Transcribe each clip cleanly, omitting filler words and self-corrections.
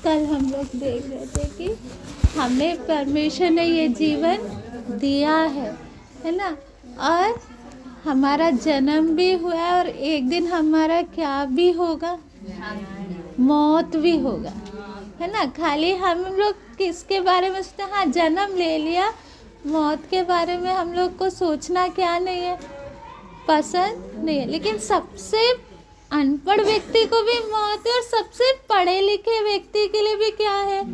कल हम लोग देख रहे थे कि हमें परमेश्वर ने ये जीवन दिया है ना, और हमारा जन्म भी हुआ है और एक दिन हमारा क्या भी होगा, मौत भी होगा, है ना। खाली हम लोग किसके बारे में सोचते हैं, हाँ जन्म ले लिया, मौत के बारे में हम लोग को सोचना क्या नहीं है, पसंद नहीं है। लेकिन सबसे अनपढ़ व्यक्ति को भी मौत है और सबसे पढ़े लिखे व्यक्ति के लिए भी क्या है,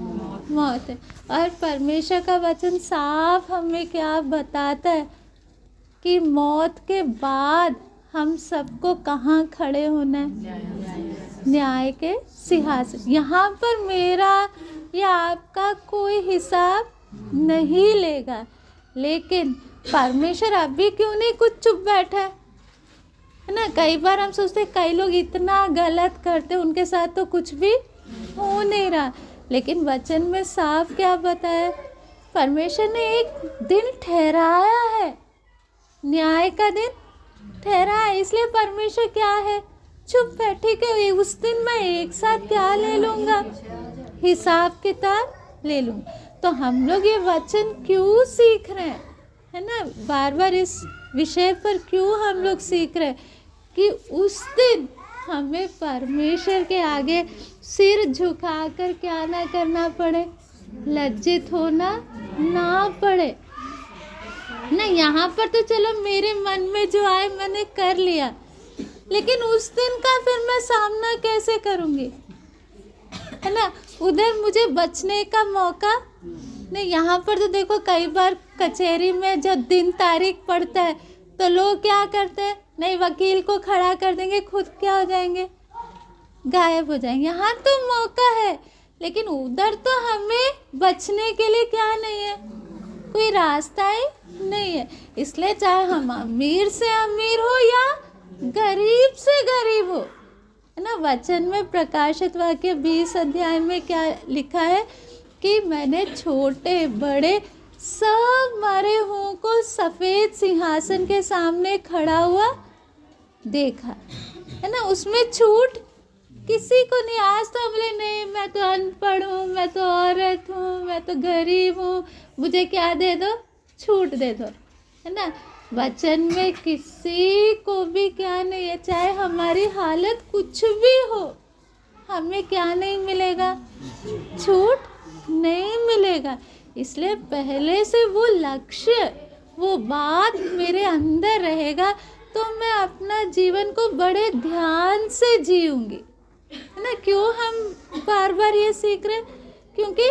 मौत है। और परमेश्वर का वचन साफ हमें क्या बताता है कि मौत के बाद हम सबको कहाँ खड़े होना है, न्याय के सिंहासन। यहाँ पर मेरा या आपका कोई हिसाब नहीं लेगा, लेकिन परमेश्वर अभी क्यों नहीं कुछ चुप बैठा है ना। कई बार हम सोचते हैं कई लोग इतना गलत करते, उनके साथ तो कुछ भी हो नहीं रहा, लेकिन वचन में साफ क्या बताया, परमेश्वर ने एक दिन ठहराया है, न्याय का दिन ठहराया है। इसलिए परमेश्वर क्या है, चुप है, ठीक है, उस दिन मैं एक साथ क्या ले लूँगा, हिसाब किताब ले लूँगा। तो हम लोग ये वचन क्यों सीख रहे हैं, है ना, बार बार इस विषय पर क्यों हम लोग सीख रहे हैं कि उस दिन हमें परमेश्वर के आगे सिर झुकाकर क्या ना करना पड़े, लज्जित होना ना पड़े ना। यहाँ पर तो चलो मेरे मन में जो आए मैंने कर लिया, लेकिन उस दिन का फिर मैं सामना कैसे करूँगी, है ना। उधर मुझे बचने का मौका नहीं। यहाँ पर तो देखो कई बार कचहरी में जब दिन तारीख पड़ता है तो लोग क्या करते हैं, नहीं वकील को खड़ा कर देंगे, खुद क्या हो जाएंगे, गायब हो जाएंगे। यहाँ तो मौका है, लेकिन उधर तो हमें बचने के लिए क्या नहीं है, कोई रास्ता ही नहीं है। इसलिए चाहे हम अमीर से अमीर हो या गरीब से गरीब हो, है ना। वचन में प्रकाशित वाक्य 20 अध्याय में क्या लिखा है कि मैंने छोटे बड़े सब मरे हुओं को सफ़ेद सिंहासन के सामने खड़ा हुआ देखा, है ना। उसमें छूट किसी को नहीं। आज तो बोले नहीं मैं तो अनपढ़ हूँ, मैं तो औरत हूँ, मैं तो गरीब हूँ, मुझे क्या दे दो, छूट दे दो, है ना। वचन में किसी को भी क्या नहीं है, चाहे हमारी हालत कुछ भी हो, हमें क्या नहीं मिलेगा, छूट नहीं मिलेगा। इसलिए पहले से वो लक्ष्य, वो बात मेरे अंदर रहेगा तो मैं अपना जीवन को बड़े ध्यान से जीऊंगी, है ना। क्यों हम बार बार ये सीख रहे, क्योंकि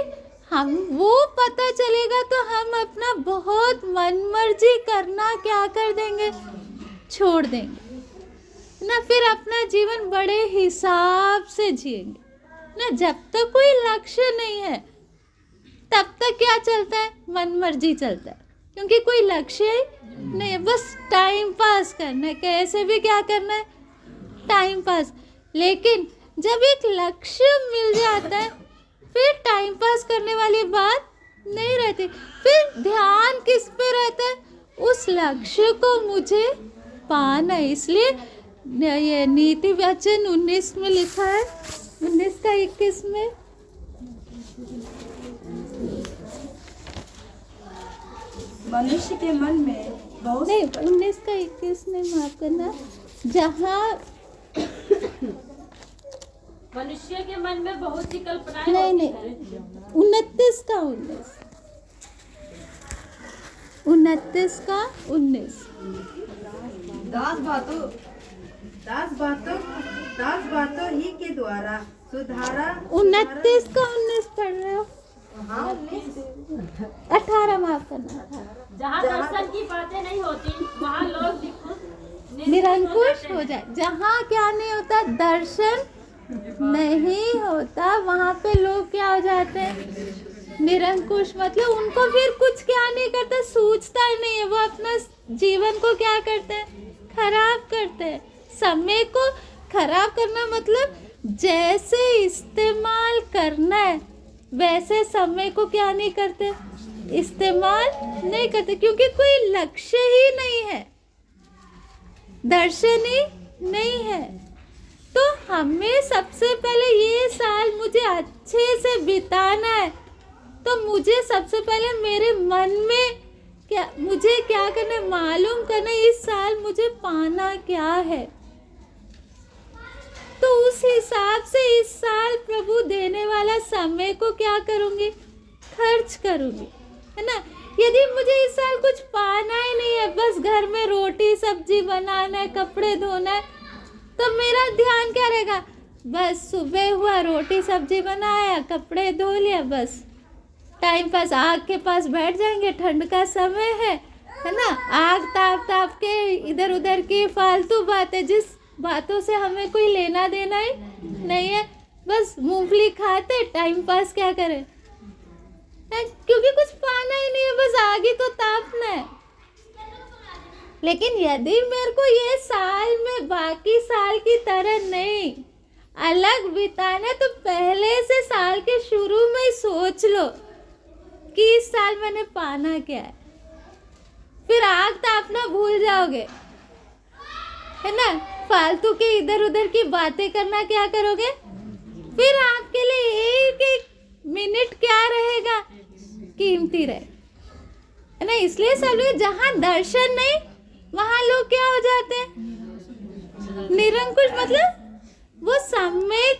हम वो पता चलेगा तो हम अपना बहुत मनमर्जी करना क्या कर देंगे, छोड़ देंगे ना। फिर अपना जीवन बड़े हिसाब से जिएंगे ना। जब तक कोई लक्ष्य नहीं है तब तक क्या चलता है, मनमर्जी चलता है, क्योंकि कोई लक्ष्य ही नहीं है, बस टाइम पास करना है, कैसे भी क्या करना है, टाइम पास। लेकिन जब एक लक्ष्य मिल जाता है फिर टाइम पास करने वाली बात नहीं रहती, फिर ध्यान किस पे रहता है, उस लक्ष्य को मुझे पाना है। इसलिए ये नीति वचन 19 में लिखा है, 19 का 21 में, मनुष्य के मन में बहुत नहीं 19 का 21 में, माफ करना, जहाँ मनुष्य के मन में बहुत सी कल्पनाएं नहीं होती नहीं हैं। 29 का 19 दास बातों ही के द्वारा सुधारा 29 का 19 पढ़ रहे हो, 18 माफ करना, जहाँ दर्शन की बातें नहीं होती वहाँ लोग निरंकुश हो जाए। जहाँ क्या नहीं होता, दर्शन नहीं होता, वहाँ पे लोग क्या हो जाते हैं, निरंकुश। मतलब उनको फिर कुछ क्या नहीं करता, सूझता ही नहीं है, वो अपना जीवन को क्या करते हैं, खराब करते हैं। समय को खराब करना मतलब जैसे इस्तेमाल करना है वैसे समय को क्या नहीं करते, इस्तेमाल नहीं करते, क्योंकि कोई लक्ष्य ही नहीं है, दर्शन ही नहीं है। तो हमें सबसे पहले ये साल मुझे अच्छे से बिताना है, तो मुझे सबसे पहले मेरे मन में मुझे क्या करना है, मालूम करना है इस साल मुझे पाना क्या है। तो उस हिसाब से इस साल प्रभु देने वाला समय को क्या करूँगी, खर्च करूँगी, है ना। यदि मुझे इस साल कुछ पाना ही नहीं है, बस घर में रोटी सब्जी बनाना है, कपड़े धोना है, तो मेरा ध्यान क्या रहेगा, बस सुबह हुआ रोटी सब्जी बनाया, कपड़े धो लिया, बस टाइम पास, आग के पास बैठ जाएंगे, ठंड का समय है ना। आग ताप ताप के इधर उधर की फालतू बातें, जिस बातों से हमें कोई लेना देना ही नहीं है, बस मूंगफली खाते टाइम पास क्या करें, क्योंकि कुछ पाना ही नहीं है, बस आग ही तो तापना है। लेकिन यदि मेरे को ये साल में बाकी साल की तरह नहीं अलग बिताना, तो पहले से साल के शुरू में ही सोच लो कि इस साल मैंने पाना क्या है। फिर आग तापना भूल जाओगे, है ना। फालतू के इधर उधर की बातें करना क्या करोगे, फिर आपके लिए एक एक मिनट क्या रहेगा, कीमती रहे, है ना। इसलिए सब लोग, जहाँ दर्शन नहीं वहाँ लोग क्या हो जाते हैं, निरंकुश, मतलब वो समय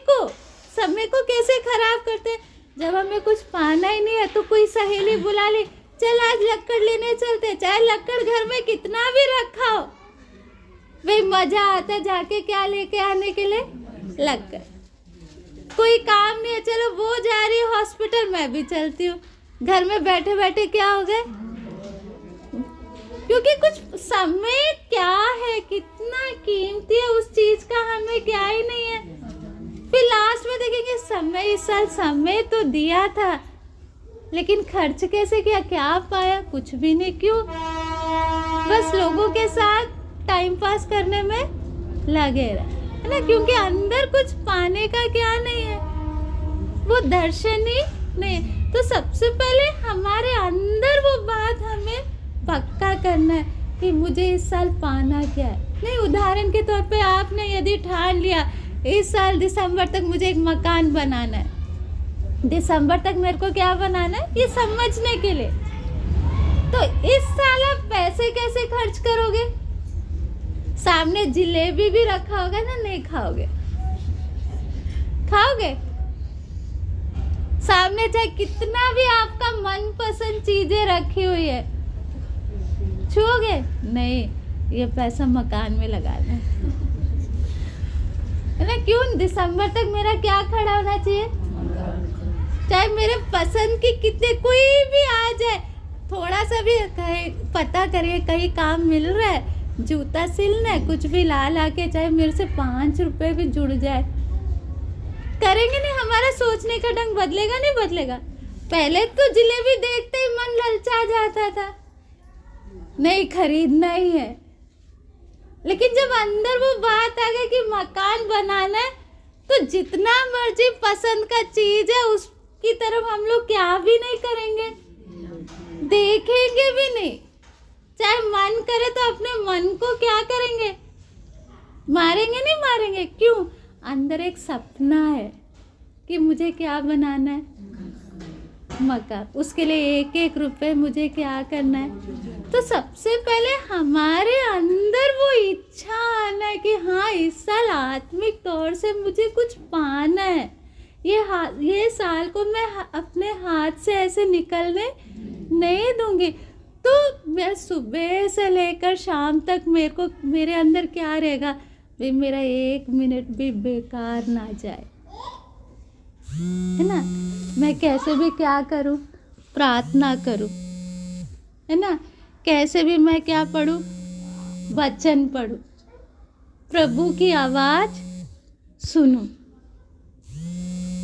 को कैसे खराब करते हैं। जब हमें कुछ पाना ही नहीं है तो कोई सहेली बुला ली, चल आज लक्कड़ लेने चलते, चाहे लक्कड़ घर में कितना भी रखा हो, भाई मजा आता जाके क्या लेके आने के लिए, लक्कड़। कोई काम नहीं है, चलो वो जा रही है हॉस्पिटल, मैं भी चलती हूँ। घर में बैठे बैठे क्या हो गए, क्योंकि कुछ समय क्या है, कितना कीमती है, उस चीज का हमें क्या ही नहीं है। फिर लास्ट में देखेंगे समय, इस साल समय तो दिया था लेकिन खर्च कैसे किया, क्या पाया, कुछ भी नहीं। क्यों, बस लोगों के साथ टाइम पास करने में लगे रहे, है ना। क्योंकि अंदर कुछ पाने का क्या नहीं है, वो दर्शन ही नहीं। तो सबसे पहले हमारे अंदर वो बात हमें पक्का करना है कि मुझे इस साल पाना क्या है। नहीं, उदाहरण के तौर पे आपने यदि ठान लिया इस साल दिसंबर तक मुझे एक मकान बनाना है, दिसंबर तक मेरे को क्या बनाना है, ये समझने के लिए, तो इस साल आप पैसे कैसे खर्च करोगे। सामने जिलेबी भी रखा होगा ना, नहीं खाओगे, खाओगे। सामने चाहे कितना भी आपका मनपसंद चीजें रखी हुई है, छूओगे नहीं, ये पैसा मकान में लगाना है ना। क्यों, दिसंबर तक मेरा क्या खड़ा होना चाहिए, चाहे मेरे पसंद की कितने कोई भी आ जाए, थोड़ा सा भी पता करिए कहीं काम मिल रहा है, जूता सिलना है, कुछ भी ला के, चाहे मेरे से 5 रुपए भी जुड़ जाए, करेंगे नहीं। हमारा सोचने का ढंग बदलेगा नहीं, बदलेगा। पहले तो जिलेबी देखते ही मन ललचा जाता था, नहीं खरीदना ही है। लेकिन जब अंदर वो बात आ गई कि मकान बनाना है, तो जितना मर्जी पसंद का चीज है उसकी तरफ हम लोग क्या भी नहीं करेंगे, देखेंगे भी नहीं। चाहे मन करे तो अपने मन को क्या करेंगे, मारेंगे नहीं, मारेंगे। क्यों, अंदर एक सपना है कि मुझे क्या बनाना है, मकान, उसके लिए एक एक रुपए मुझे क्या करना है। तो सबसे पहले हमारे अंदर वो इच्छा आना है कि हाँ इस साल आत्मिक तौर से मुझे कुछ पाना है, ये साल को मैं अपने हाथ से ऐसे निकलने नहीं दूंगी। तो मैं सुबह से लेकर शाम तक मेरे अंदर क्या रहेगा, भाई मेरा 1 मिनट भी बेकार ना जाए, है ना। मैं कैसे भी क्या करूं, प्रार्थना करूं, है ना। कैसे भी मैं क्या पढूं, वचन पढूं, प्रभु की आवाज सुनूं।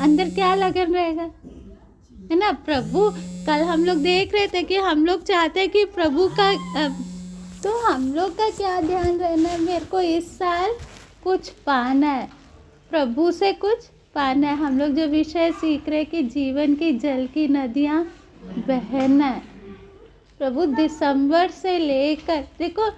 अंदर क्या लगन रहेगा, है ना। प्रभु, कल हम लोग देख रहे थे कि हम लोग चाहते हैं कि प्रभु का, तो हम लोग का क्या ध्यान रहना है, मेरे को इस साल कुछ पाना है, प्रभु से कुछ पाना है। हम लोग जो विषय सीख रहे कि जीवन की जल की नदियाँ बहना है, प्रभु दिसंबर से लेकर, देखो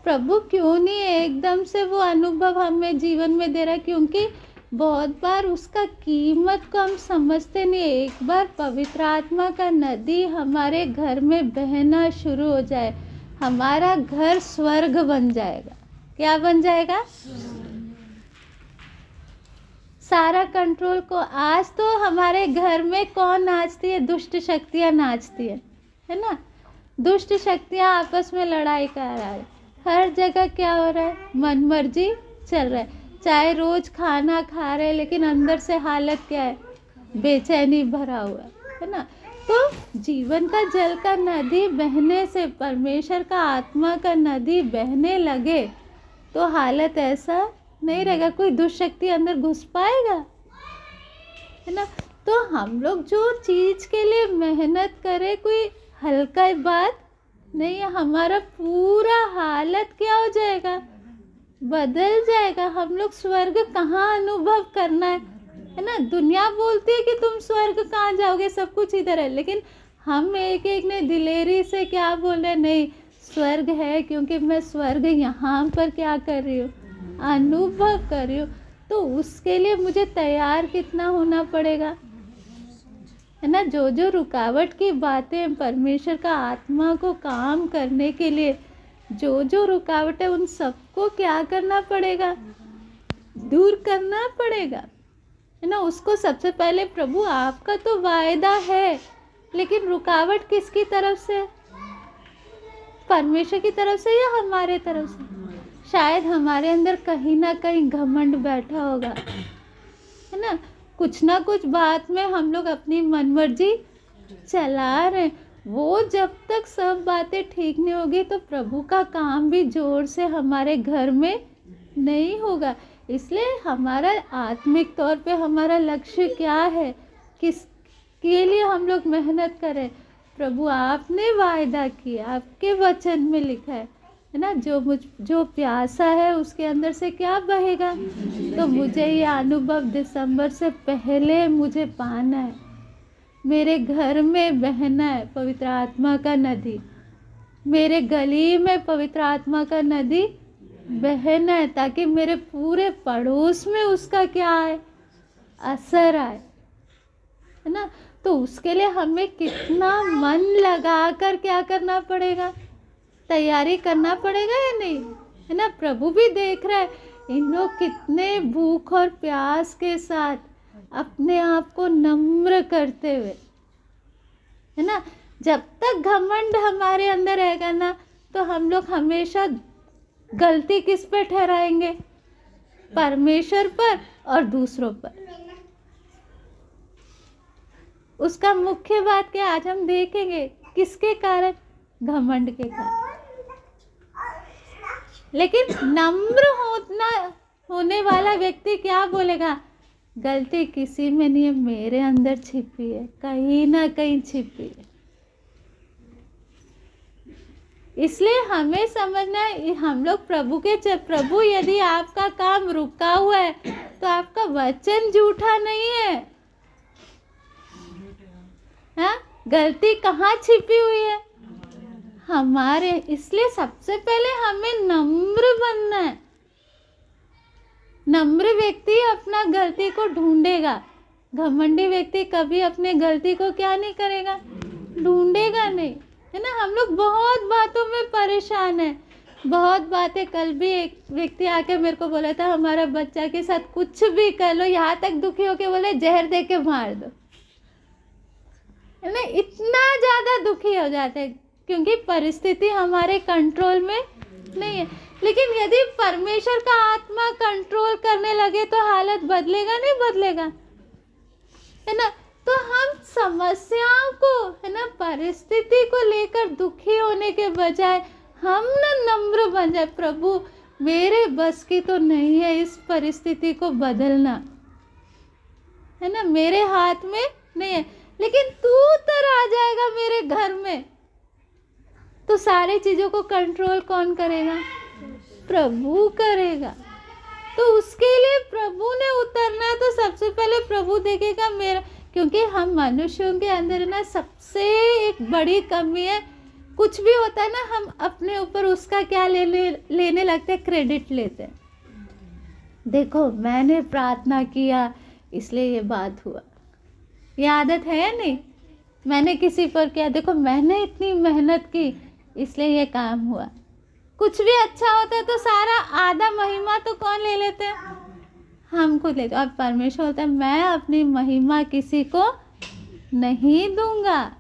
प्रभु क्यों नहीं एकदम से वो अनुभव हमें जीवन में दे रहा है? क्योंकि बहुत बार उसका कीमत को हम समझते नहीं। एक बार पवित्र आत्मा का नदी हमारे घर में बहना शुरू हो जाए, हमारा घर स्वर्ग बन जाएगा। क्या बन जाएगा? सारा कंट्रोल को। आज तो हमारे घर में कौन नाचती है? दुष्ट शक्तियाँ नाचती है ना। दुष्ट शक्तियाँ आपस में लड़ाई कर रहा है। हर जगह क्या हो रहा है? मनमर्जी चल रहा है। चाहे रोज खाना खा रहे लेकिन अंदर से हालत क्या है? बेचैनी भरा हुआ है ना। तो जीवन का जल का नदी बहने से, परमेश्वर का आत्मा का नदी बहने लगे तो हालत ऐसा नहीं रहेगा। कोई दुष्शक्ति अंदर घुस पाएगा? है ना। तो हम लोग जो चीज़ के लिए मेहनत करें कोई हल्का बात नहीं है। हमारा पूरा हालत क्या हो जाएगा? बदल जाएगा। हम लोग स्वर्ग कहाँ अनुभव करना है ना। दुनिया बोलती है कि तुम स्वर्ग कहाँ जाओगे, सब कुछ इधर है, लेकिन हम एक एक ने दिलेरी से क्या बोल रहे? नहीं, स्वर्ग है, क्योंकि मैं स्वर्ग यहाँ पर क्या कर रही हूँ? अनुभव कर रही हूँ। तो उसके लिए मुझे तैयार कितना होना पड़ेगा, है ना। जो जो रुकावट की बातें परमेश्वर का आत्मा को काम करने के लिए जो जो रुकावट है, उन सबको क्या करना पड़ेगा? दूर करना पड़ेगा, है ना। उसको सबसे पहले प्रभु आपका तो वायदा है, लेकिन रुकावट किसकी तरफ से? परमेश्वर की तरफ से या हमारे तरफ से? शायद हमारे अंदर कहीं ना कहीं घमंड बैठा होगा, है ना। कुछ ना कुछ बात में हम लोग अपनी मनमर्जी चला रहे। वो जब तक सब बातें ठीक नहीं होगी तो प्रभु का काम भी जोर से हमारे घर में नहीं होगा। इसलिए हमारा आत्मिक तौर पे हमारा लक्ष्य क्या है? किसके लिए हम लोग मेहनत करें? प्रभु आपने वायदा किया, आपके वचन में लिखा है ना। जो प्यासा है उसके अंदर से क्या बहेगा? तो मुझे ये अनुभव दिसंबर से पहले मुझे पाना है। मेरे घर में बहना है पवित्र आत्मा का नदी, मेरे गली में पवित्र आत्मा का नदी बहना है, ताकि मेरे पूरे पड़ोस में उसका क्या आए? असर आए, है ना। तो उसके लिए हमें कितना मन लगाकर क्या करना पड़ेगा? तैयारी करना पड़ेगा या नहीं, है ना। प्रभु भी देख रहा है इन लोग कितने भूख और प्यास के साथ अपने आप को नम्र करते हुए, है ना। जब तक घमंड हमारे अंदर रहेगा ना, तो हम लोग हमेशा गलती किस पे ठहराएंगे? परमेश्वर पर और दूसरों पर। उसका मुख्य बात क्या आज हम देखेंगे? किसके कारण? घमंड के कारण। लेकिन नम्र होने वाला व्यक्ति क्या बोलेगा? गलती किसी में नहीं है, मेरे अंदर छिपी है, कहीं ना कहीं छिपी है। इसलिए हमें समझना है, हम लोग प्रभु यदि आपका काम रुका हुआ है तो आपका वचन झूठा नहीं है। हाँ, गलती कहाँ छिपी हुई है? हमारे। इसलिए सबसे पहले हमें नम्र बनना है। नम्र व्यक्ति अपना गलती को ढूंढेगा। घमंडी व्यक्ति कभी अपने गलती को क्या नहीं करेगा? ढूंढेगा नहीं, है ना। हम लोग बहुत बातों में परेशान है, बहुत बातें। कल भी एक व्यक्ति आके मेरे को बोला था, हमारा बच्चा के साथ कुछ भी कर लो, यहाँ तक दुखी होके बोले जहर दे के मार दो, है ना। इतना ज़्यादा दुखी हो जाते हैं क्योंकि परिस्थिति हमारे कंट्रोल में नहीं है। लेकिन यदि परमेश्वर का आत्मा कंट्रोल करने लगे तो हालत बदलेगा नहीं बदलेगा, है ना। तो हम समस्याओं को, है ना, परिस्थिति को लेकर दुखी होने के बजाय हम ना नम्र बन जाए। प्रभु मेरे बस की तो नहीं है इस परिस्थिति को बदलना, है ना, मेरे हाथ में नहीं है, लेकिन तू उतर आ जाएगा मेरे घर में तो सारी चीज़ों को कंट्रोल कौन करेगा? प्रभु करेगा। तो उसके लिए प्रभु ने उतरना है। तो सबसे पहले प्रभु देखेगा मेरा, क्योंकि हम मनुष्यों के अंदर ना सबसे एक बड़ी कमी है, कुछ भी होता है ना, हम अपने ऊपर उसका क्या लेने लगते हैं, क्रेडिट लेते हैं। देखो मैंने प्रार्थना किया इसलिए ये बात हुआ, ये आदत है या नहीं? मैंने किसी पर किया, देखो मैंने इतनी मेहनत की इसलिए ये काम हुआ। कुछ भी अच्छा होता है तो सारा आधा महिमा तो कौन ले लेते हैं? हम खुद लेते हैं। और परमेश्वर होता है, मैं अपनी महिमा किसी को नहीं दूंगा।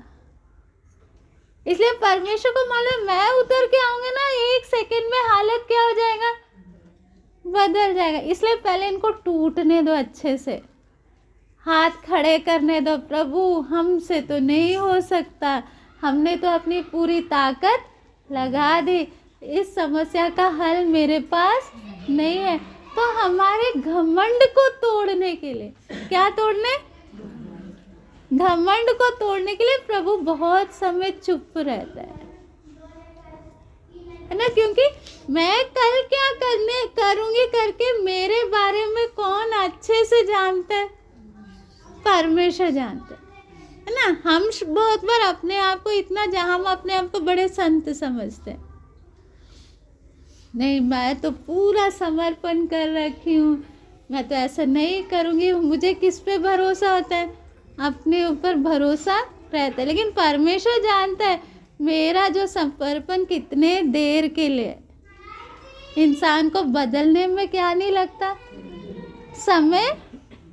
इसलिए परमेश्वर को मालूम, मैं उतर के आऊंगा ना, 1 सेकंड में हालत क्या हो जाएगा, बदल जाएगा। इसलिए पहले इनको टूटने दो, अच्छे से हाथ खड़े करने दो। प्रभु हमसे तो नहीं हो सकता, हमने तो अपनी पूरी ताकत लगा दी, इस समस्या का हल मेरे पास नहीं है। तो हमारे घमंड को तोड़ने के लिए, क्या तोड़ने, घमंड को तोड़ने के लिए प्रभु बहुत समय चुप रहता है ना, क्योंकि मैं कल क्या करूंगी करके मेरे बारे में कौन अच्छे से जानता है? परमेश्वर जानता है ना। हम बहुत बार अपने आप को इतना, जहाँ हम अपने आप को बड़े संत समझते हैं, नहीं मैं तो पूरा समर्पण कर रखी हूँ, मैं तो ऐसा नहीं करूँगी। मुझे किस पे भरोसा होता है? अपने ऊपर भरोसा रहता है। लेकिन परमेश्वर जानता है मेरा जो समर्पण कितने देर के लिए। इंसान को बदलने में क्या नहीं लगता, समय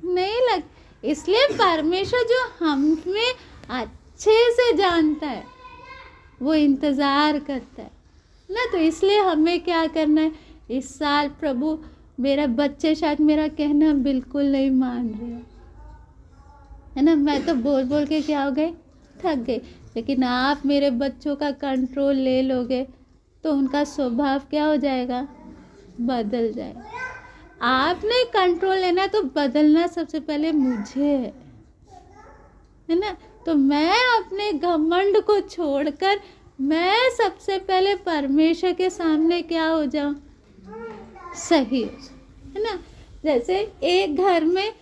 नहीं लगता। इसलिए परमेश्वर जो हमें अच्छे से जानता है वो इंतज़ार करता है ना। तो इसलिए हमें क्या करना है, इस साल प्रभु मेरा बच्चे शायद मेरा कहना बिल्कुल नहीं मान रहे है ना, मैं तो बोल बोल के क्या हो गए, थक गए। लेकिन आप मेरे बच्चों का कंट्रोल ले लोगे तो उनका स्वभाव क्या हो जाएगा, बदल जाएगा। आपने कंट्रोल लेना तो बदलना सबसे पहले मुझे है ना। तो मैं अपने घमंड को छोड़कर मैं सबसे पहले परमेश्वर के सामने क्या हो जाऊं, सही है ना। जैसे एक घर में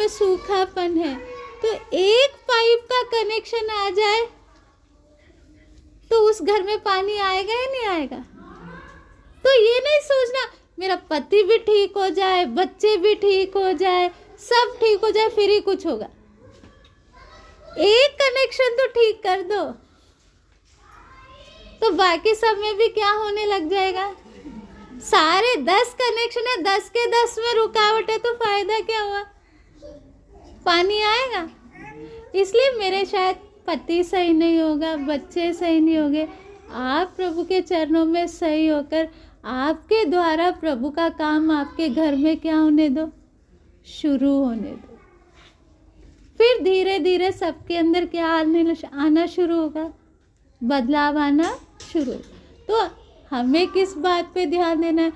सूखापन है तो एक पाइप का कनेक्शन आ जाए तो उस घर में पानी आएगा या नहीं आएगा? तो ये नहीं सोचना मेरा पति भी ठीक हो जाए, बच्चे भी ठीक हो जाए, सब ठीक हो जाए फिर ही कुछ होगा। एक कनेक्शन तो ठीक कर दो तो बाकी सब में भी क्या होने लग जाएगा। सारे 10 कनेक्शन है, 10 के 10 में रुकावट है तो फायदा क्या हुआ, पानी आएगा। इसलिए मेरे शायद पति सही नहीं होगा, बच्चे सही नहीं होंगे, आप प्रभु के चरणों में सही होकर आपके द्वारा प्रभु का काम आपके घर में क्या होने दो, शुरू होने दो। फिर धीरे धीरे सबके अंदर क्या आना शुरू होगा, बदलाव आना शुरू। तो हमें किस बात पे ध्यान देना है,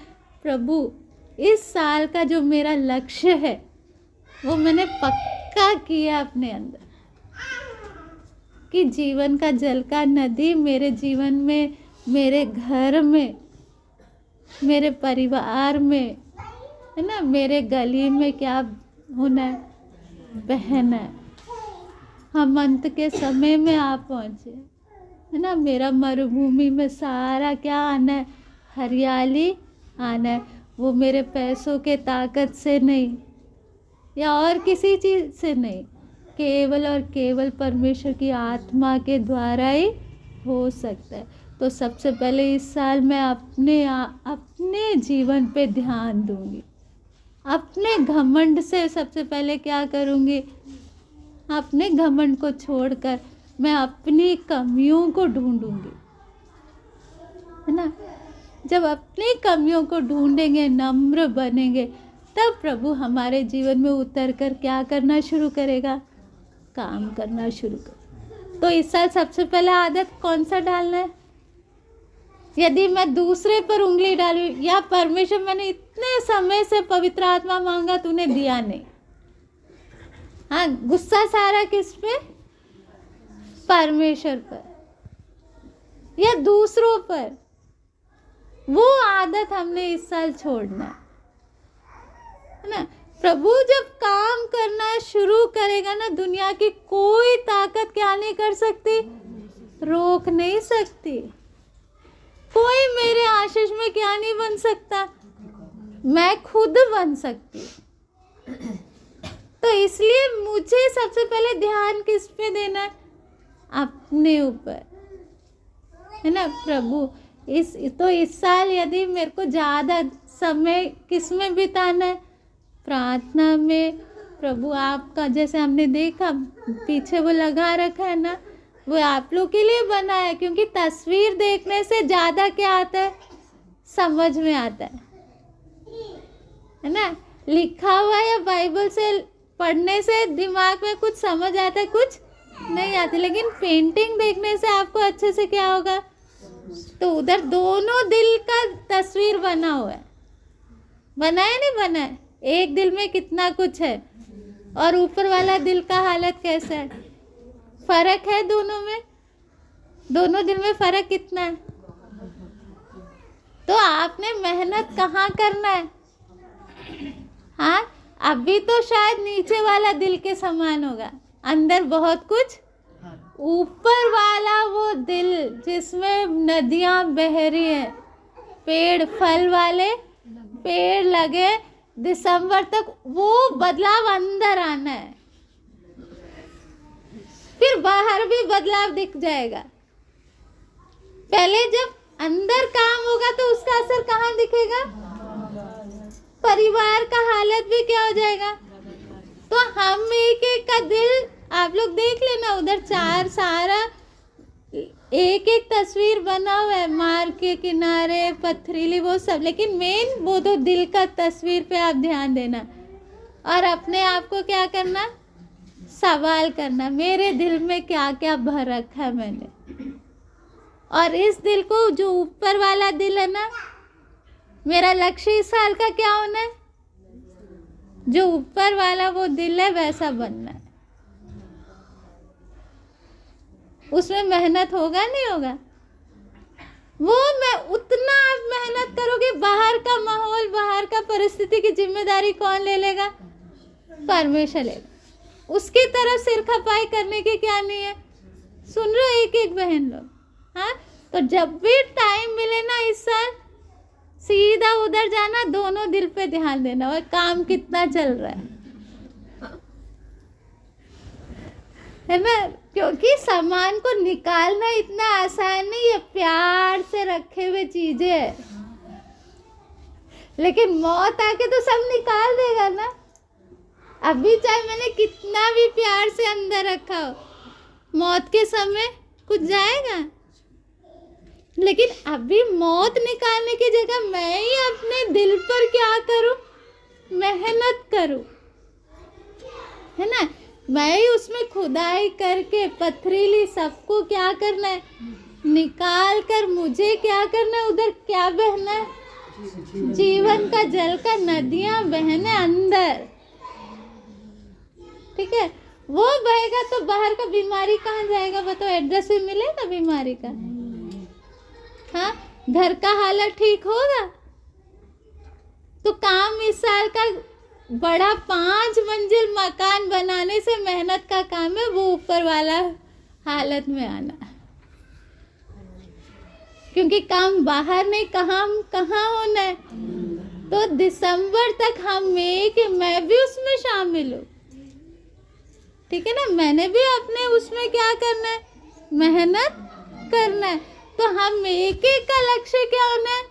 प्रभु इस साल का जो मेरा लक्ष्य है वो मैंने पक्का किया अपने अंदर कि जीवन का जल का नदी मेरे जीवन में, मेरे घर में, मेरे परिवार में है ना, मेरे गली में क्या होना है, बहना है। हम अंत के समय में आ पहुँचे है ना। मेरा मरुभूमि में सारा क्या आना है, हरियाली आना है। वो मेरे पैसों के ताकत से नहीं या और किसी चीज़ से नहीं, केवल और केवल परमेश्वर की आत्मा के द्वारा ही हो सकता है। तो सबसे पहले इस साल मैं अपने जीवन पे ध्यान दूंगी। अपने घमंड से सबसे पहले क्या करूंगी, अपने घमंड को छोड़कर मैं अपनी कमियों को ढूंढूंगी है ना। जब अपनी कमियों को ढूंढेंगे, नम्र बनेंगे, तब प्रभु हमारे जीवन में उतर कर क्या करना शुरू करेगा, काम करना शुरू कर। तो इस साल सबसे पहले आदत कौन सा डालना है, यदि मैं दूसरे पर उंगली डालूं या परमेश्वर मैंने इतने समय से पवित्र आत्मा मांगा तूने दिया नहीं, हाँ गुस्सा सारा किस पे, परमेश्वर पर या दूसरों पर, वो आदत हमने इस साल छोड़ना है ना। प्रभु जब काम करना शुरू करेगा ना, दुनिया की कोई ताकत क्या नहीं कर सकती, रोक नहीं सकती। कोई मेरे आशीष में क्या नहीं बन सकता, मैं खुद बन सकती। तो इसलिए मुझे सबसे पहले ध्यान किस पे देना है? अपने ऊपर, है ना प्रभु। इस साल यदि मेरे को ज़्यादा समय किस में बिताना है? प्रार्थना में। प्रभु आपका, जैसे हमने देखा पीछे वो लगा रखा है ना, वो आप लोग के लिए बना है, क्योंकि तस्वीर देखने से ज़्यादा क्या आता है? समझ में आता है ना। लिखा हुआ या बाइबल से पढ़ने से दिमाग में कुछ समझ आता है, कुछ नहीं आती। लेकिन पेंटिंग देखने से आपको अच्छे से क्या होगा? तो उधर दोनों दिल का तस्वीर बना हुआ है। बना है नहीं बना है? एक दिल में कितना कुछ है, और ऊपर वाला दिल का हालत कैसा है? फर्क है दोनों में, दोनों दिल में फर्क कितना है? तो आपने मेहनत कहाँ करना है? हाँ, अभी तो शायद नीचे वाला दिल के समान होगा, अंदर बहुत कुछ। ऊपर वाला वो दिल जिसमें नदियां बह रही हैं, पेड़ फल वाले पेड़ लगे, दिसंबर तक वो बदलाव अंदर आना है, फिर बाहर भी बदलाव दिख जाएगा। पहले जब अंदर काम होगा तो उसका असर कहाँ दिखेगा? परिवार का हालत भी क्या हो जाएगा? तो हम एक एक का दिल, आप लोग देख लेना उधर चार सारा एक एक तस्वीर बना हुआ है, मार के किनारे पथरीली वो सब, लेकिन मेन वो तो दिल का तस्वीर पे आप ध्यान देना और अपने आप को क्या करना? सवाल करना, मेरे दिल में क्या क्या भर रखा है मैंने। और इस दिल को, जो ऊपर वाला दिल है ना, मेरा लक्ष्य इस साल का क्या होना है? जो ऊपर वाला वो दिल है वैसा बनना है। उसमें मेहनत होगा नहीं होगा? वो मैं उतना आप मेहनत करोगे, बाहर का माहौल, बाहर का परिस्थिति की जिम्मेदारी कौन ले लेगा? परमेश्वर लेगा। उसकी तरफ सिर खपाई करने की क्या नहीं है। सुन रहे हो एक एक बहन लोग? हाँ, तो जब भी टाइम मिले ना इस साल, सीधा उधर जाना, दोनों दिल पे ध्यान देना, और काम कितना चल रहा है ना। क्योंकि सामान को निकालना इतना आसान नहीं है, प्यार से रखे हुए चीजें है, लेकिन मौत आके तो सब निकाल देगा ना। अभी चाहे मैंने कितना भी प्यार से अंदर रखा हो, मौत के समय कुछ जाएगा। लेकिन अभी मौत निकालने की जगह मैं ही अपने दिल पर क्या करूं? मेहनत करूं, है ना। मैं ही उसमें खुदाई करके पथरीली सबको क्या करना है? निकाल कर मुझे क्या करना है? उधर क्या बहना है? जीवन का जल का नदियां बहने अंदर, ठीक है। वो बहेगा तो बाहर का बीमारी कहाँ जाएगा? बताओ, एड्रेस भी मिलेगा बीमारी का? हाँ, घर का हालत ठीक होगा? तो काम इस साल का बड़ा 5 मंजिल मकान बनाने से मेहनत का काम है, वो ऊपर वाला हालत में आना, क्योंकि काम बाहर नहीं, कहाँ होना है। तो दिसंबर तक मैं भी उसमें शामिल हूँ, ठीक है ना। मैंने भी अपने उसमें क्या करना है? मेहनत करना है। तो हम एक एक का लक्ष्य क्या होना है?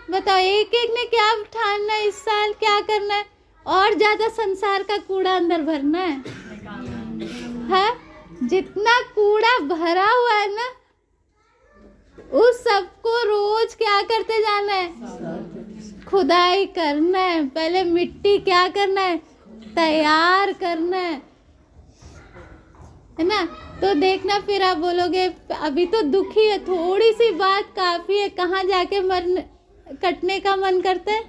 बताओ, एक एक ने क्या ठानना है? इस साल क्या करना है? और ज्यादा संसार का कूड़ा अंदर भरना है। जितना कूड़ा भरा हुआ है ना, उस सबको रोज क्या करते जाना है? खुदाई करना है। पहले मिट्टी क्या करना है? तैयार करना है ना। तो देखना, फिर आप बोलोगे अभी तो दुखी है, थोड़ी सी बात काफी है, कहाँ जाके कटने का मन करता है?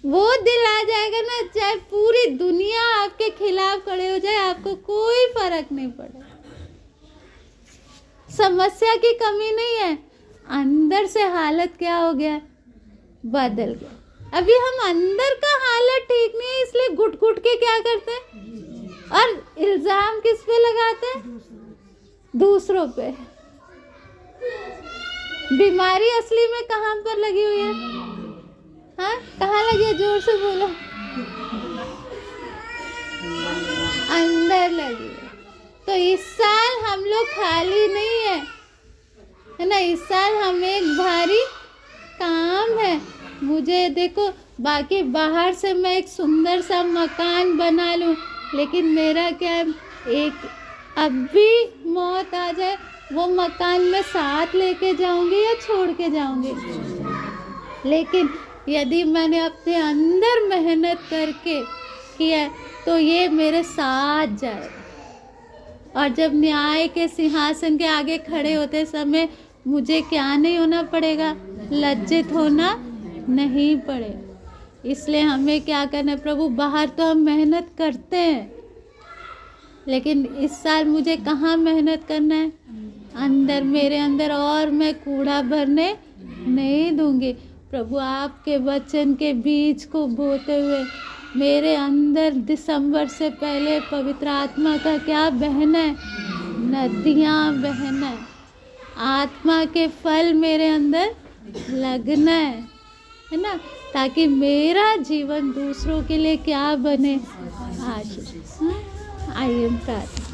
वो दिल आ जाएगा ना, चाहे पूरी दुनिया आपके खिलाफ खड़े हो जाए, आपको कोई फर्क नहीं पड़ेगा। समस्या की कमी नहीं है, अंदर से हालत क्या हो गया? बदल गया। अभी हम अंदर का हालत ठीक नहीं है, इसलिए घुट घुट के क्या करते हैं और इल्जाम किस पे लगाते हैं? दूसरों पे। बीमारी असली में कहाँ पर लगी हुई है? हाँ, कहाँ लगी है? जोर से बोलो। अंदर लगी है। तो इस साल हम लोग खाली नहीं है ना? इस साल हमें एक भारी काम है। मुझे देखो, बाकी बाहर से मैं एक सुंदर सा मकान बना लूं, लेकिन मेरा क्या है, एक अब भी मौत आ जाए, वो मकान मैं साथ लेके जाऊंगी या छोड़ के जाऊंगी? लेकिन यदि मैंने अपने अंदर मेहनत करके किया तो ये मेरे साथ जाए। और जब न्याय के सिंहासन के आगे खड़े होते समय मुझे क्या नहीं होना पड़ेगा? लज्जित होना नहीं पड़ेगा। इसलिए हमें क्या करना है प्रभु? बाहर तो हम मेहनत करते हैं, लेकिन इस साल मुझे कहाँ मेहनत करना है? अंदर, मेरे अंदर, और मैं कूड़ा भरने नहीं दूंगी। प्रभु, आपके वचन के बीज को बोते हुए मेरे अंदर दिसंबर से पहले पवित्र आत्मा का क्या बहना है? नदियाँ बहना है। आत्मा के फल मेरे अंदर लगना है ना? ताकि मेरा जीवन दूसरों के लिए क्या बने? आशीष। आइए प्रार्थना।